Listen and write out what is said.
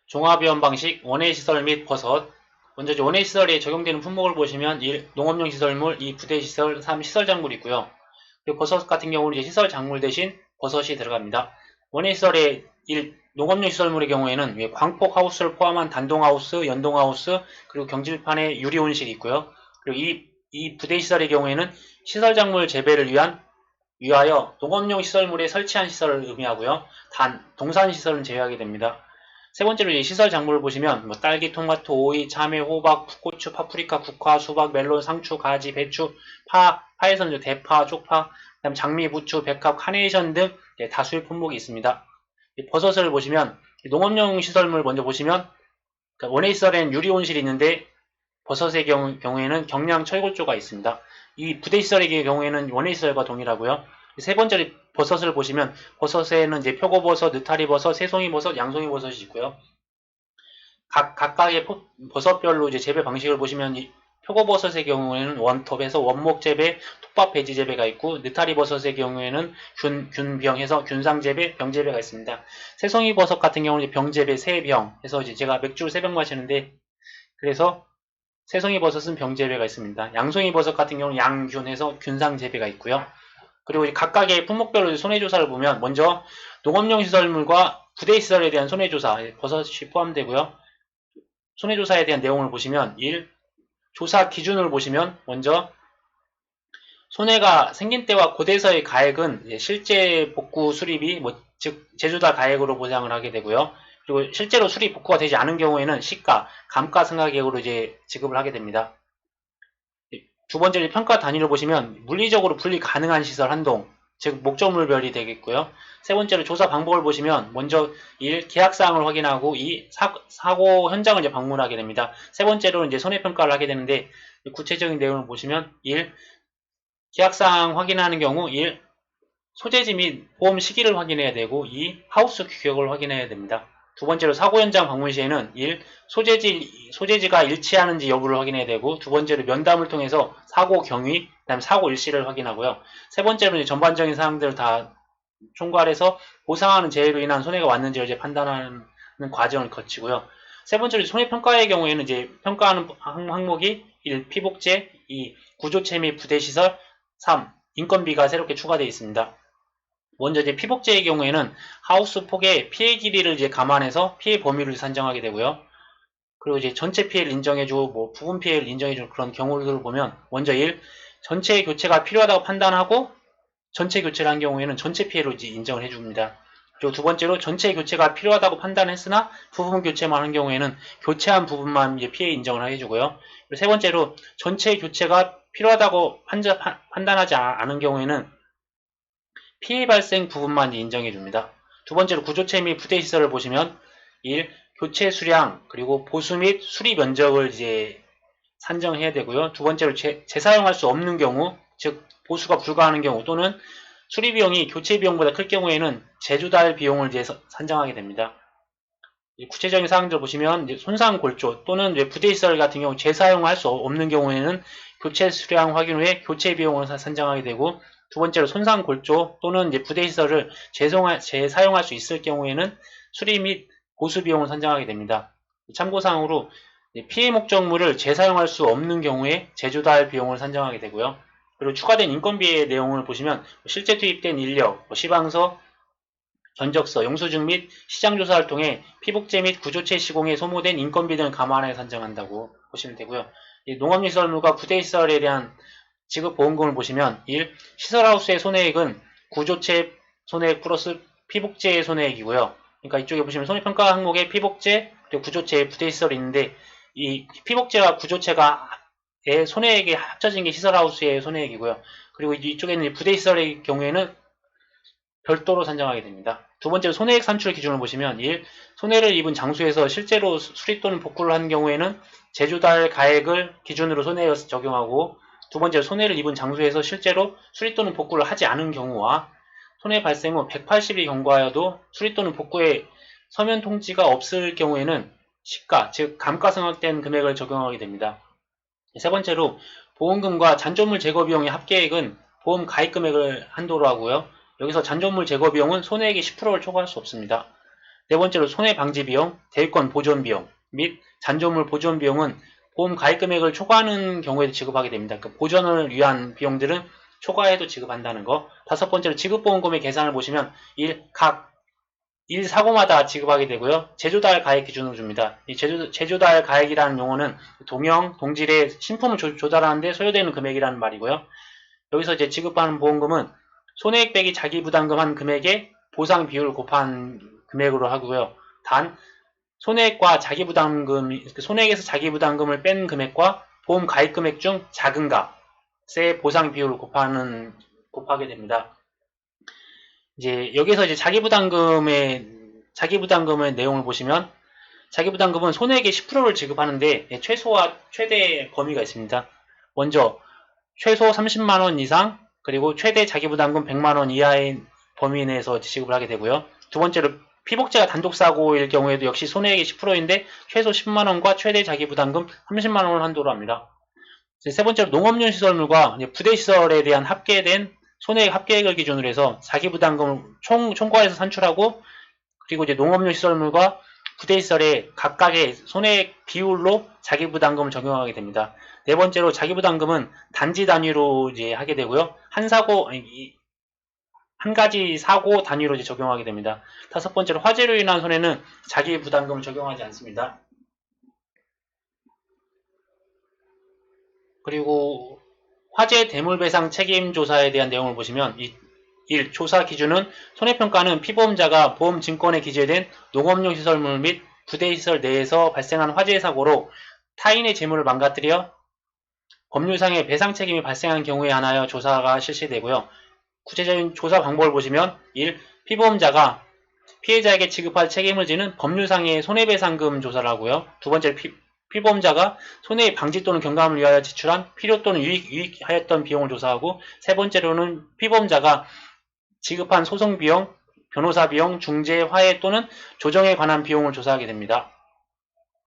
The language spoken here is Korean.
종합위험 방식 원해 시설 및 버섯. 먼저 원해 시설에 적용되는 품목을 보시면 1. 농업용 시설물, 2. 부대 시설, 3. 시설 작물이 있고요. 그리고 버섯 같은 경우는 이제 시설 작물 대신 버섯이 들어갑니다. 원해 시설의 1. 농업용 시설물의 경우에는 광폭 하우스를 포함한 단동 하우스, 연동 하우스, 그리고 경질판에 유리 온실이 있고요. 그리고 이 부대 시설의 경우에는 시설 작물 재배를 위하여 농업용 시설물에 설치한 시설을 의미하고요. 단 동산 시설은 제외하게 됩니다. 세 번째로 시설 작물을 보시면 딸기, 토마토, 오이, 참외, 호박, 풋고추, 파프리카, 국화, 수박, 멜론, 상추, 가지, 배추, 파에서는 대파, 쪽파, 그다음 장미, 부추, 백합, 카네이션 등 다수의 품목이 있습니다. 버섯을 보시면 농업용 시설물 먼저 보시면 원예 시설에는 유리 온실이 있는데 버섯의 경우에는 경량 철골조가 있습니다. 이 부대 시설의 경우에는 원예 시설과 동일하고요. 세 번째 버섯을 보시면 버섯에는 이제 표고버섯, 느타리버섯, 새송이버섯, 양송이버섯이 있고요. 각각의 버섯별로 이제 재배 방식을 보시면 표고버섯의 경우에는 원톱에서 원목 재배, 톱밥 배지 재배가 있고 느타리버섯의 경우에는 균병해서 균상 재배, 병 재배가 있습니다. 새송이버섯 같은 경우는 병 재배, 새병 해서 이제 제가 맥주를 3병 마시는데 그래서 새송이버섯은 병 재배가 있습니다. 양송이버섯 같은 경우는 양균해서 균상 재배가 있고요. 그리고 각각의 품목별로 손해조사를 보면 먼저 농업용 시설물과 부대 시설에 대한 손해조사, 버섯이 포함되고요. 손해조사에 대한 내용을 보시면 1. 조사 기준을 보시면 먼저 손해가 생긴 때와 고대서의 가액은 실제 복구 수리비, 즉 제조다 가액으로 보상을 하게 되고요. 그리고 실제로 수리 복구가 되지 않은 경우에는 시가, 감가상각액으로 이제 지급을 하게 됩니다. 두 번째로 평가 단위를 보시면 물리적으로 분리 가능한 시설 한동, 즉 목적물별이 되겠고요. 세 번째로 조사 방법을 보시면 먼저 1. 계약사항을 확인하고 2. 사고 현장을 이제 방문하게 됩니다. 세 번째로 이제 손해평가를 하게 되는데 구체적인 내용을 보시면 1. 계약사항 확인하는 경우 1. 소재지 및 보험 시기를 확인해야 되고 2. 하우스 규격을 확인해야 됩니다. 두 번째로 사고 현장 방문 시에는 1. 소재지가 일치하는지 여부를 확인해야 되고 두 번째로 면담을 통해서 사고 경위, 그 다음에 사고 일시를 확인하고요. 세 번째로 전반적인 사항들을 다 총괄해서 보상하는 재해로 인한 손해가 왔는지를 이제 판단하는 과정을 거치고요. 세 번째로 손해평가의 경우에는 이제 평가하는 항목이 1. 피복제, 2. 구조체 및 부대시설, 3. 인건비가 새롭게 추가되어 있습니다. 먼저 이제 피복제의 경우에는 하우스 폭의 피해 길이를 이제 감안해서 피해 범위를 산정하게 되고요. 그리고 이제 전체 피해를 인정해주고 부분 피해를 인정해주는 그런 경우를 보면 먼저 1. 전체 교체가 필요하다고 판단하고 전체 교체를 한 경우에는 전체 피해로 이제 인정을 해줍니다. 그리고 두 번째로 전체 교체가 필요하다고 판단했으나 부분 교체만 한 경우에는 교체한 부분만 이제 피해 인정을 해주고요. 그리고 세 번째로 전체 교체가 필요하다고 판단하지 않은 경우에는 피해 발생 부분만 인정해 줍니다. 두 번째로 구조체 및 부대 시설을 보시면 1. 교체 수량 그리고 보수 및 수리 면적을 이제 산정해야 되고요. 두 번째로 재사용할 수 없는 경우, 즉 보수가 불가하는 경우 또는 수리 비용이 교체 비용보다 클 경우에는 제조달 비용을 이제 산정하게 됩니다. 구체적인 사항들 보시면 손상 골조 또는 부대 시설 같은 경우 재사용할 수 없는 경우에는 교체 수량 확인 후에 교체 비용을 산정하게 되고 두 번째로 손상 골조 또는 부대 시설을 재사용할 수 있을 경우에는 수리 및 보수 비용을 산정하게 됩니다. 참고사항으로 피해 목적물을 재사용할 수 없는 경우에 제조달 비용을 산정하게 되고요. 그리고 추가된 인건비의 내용을 보시면 실제 투입된 인력, 시방서, 견적서, 영수증 및 시장조사를 통해 피복제 및 구조체 시공에 소모된 인건비 등을 감안해 산정한다고 보시면 되고요. 농업시설물과 부대시설에 대한 지급보험금을 보시면 1. 시설하우스의 손해액은 구조체 손해액 플러스 피복제의 손해액이고요. 그러니까 이쪽에 보시면 손해평가 항목에 피복제, 그리고 구조체, 부대시설이 있는데 이 피복제와 구조체가의 손해액이 합쳐진 게 시설하우스의 손해액이고요. 그리고 이쪽에는 부대시설의 경우에는 별도로 산정하게 됩니다. 두 번째로 손해액 산출 기준을 보시면 1. 손해를 입은 장소에서 실제로 수리 또는 복구를 한 경우에는 제조달 가액을 기준으로 손해액을 적용하고 두 번째로 손해를 입은 장소에서 실제로 수리 또는 복구를 하지 않은 경우와 손해 발생 후 180일이 경과하여도 수리 또는 복구에 서면 통지가 없을 경우에는 시가, 즉 감가상각된 금액을 적용하게 됩니다. 세 번째로 보험금과 잔존물 제거 비용의 합계액은 보험 가입 금액을 한도로 하고요. 여기서 잔존물 제거 비용은 손해액의 10%를 초과할 수 없습니다. 네 번째로 손해방지 비용, 대유권 보존 비용 및 잔존물 보존 비용은 보험 가입 금액을 초과하는 경우에도 지급하게 됩니다. 그 보전을 위한 비용들은 초과해도 지급한다는 거. 다섯 번째로 지급보험금의 계산을 보시면 각 1사고마다 지급하게 되고요. 제조달 가액 기준으로 줍니다. 이 제조달 가액이라는 용어는 동형, 동질의 신품을 조달하는데 소요되는 금액이라는 말이고요. 여기서 이제 지급하는 보험금은 손해액 빼기 자기부담금 한 금액에 보상 비율을 곱한 금액으로 하고요. 단 손해액과 자기부담금, 손해액에서 자기부담금을 뺀 금액과 보험 가입 금액 중 작은 값의 보상 비율을 곱하게 됩니다. 이제 여기서 이제 자기부담금의 내용을 보시면 자기부담금은 손해액의 10%를 지급하는데 최소와 최대 범위가 있습니다. 먼저 최소 30만원 이상 그리고 최대 자기부담금 100만원 이하의 범위 내에서 지급을 하게 되고요. 두 번째로 피복제가 단독사고일 경우에도 역시 손해액의 10%인데 최소 10만원과 최대 자기부담금 30만원을 한도로 합니다. 세 번째로 농업용 시설물과 부대시설에 대한 합계된 손해액 합계액을 기준으로 해서 자기부담금을 총과에서 산출하고 그리고 이제 농업용 시설물과 부대시설의 각각의 손해액 비율로 자기부담금을 적용하게 됩니다. 네 번째로 자기부담금은 단지 단위로 이제 하게 되고요. 한 가지 사고 단위로 이제 적용하게 됩니다. 다섯 번째로 화재로 인한 손해는 자기부담금을 적용하지 않습니다. 그리고 화재 대물배상 책임조사에 대한 내용을 보시면 1. 조사 기준은 손해평가는 피보험자가 보험증권에 기재된 농업용 시설물 및 부대시설 내에서 발생한 화재 사고로 타인의 재물을 망가뜨려 법률상의 배상 책임이 발생한 경우에 한하여 조사가 실시되고요. 구체적인 조사 방법을 보시면 1. 피보험자가 피해자에게 지급할 책임을 지는 법률상의 손해배상금 조사를 하고요. 두 번째 피보험자가 손해 방지 또는 경감을 위하여 지출한 필요 또는 유익하였던 비용을 조사하고 세 번째로는 피보험자가 지급한 소송비용, 변호사비용, 중재, 화해 또는 조정에 관한 비용을 조사하게 됩니다.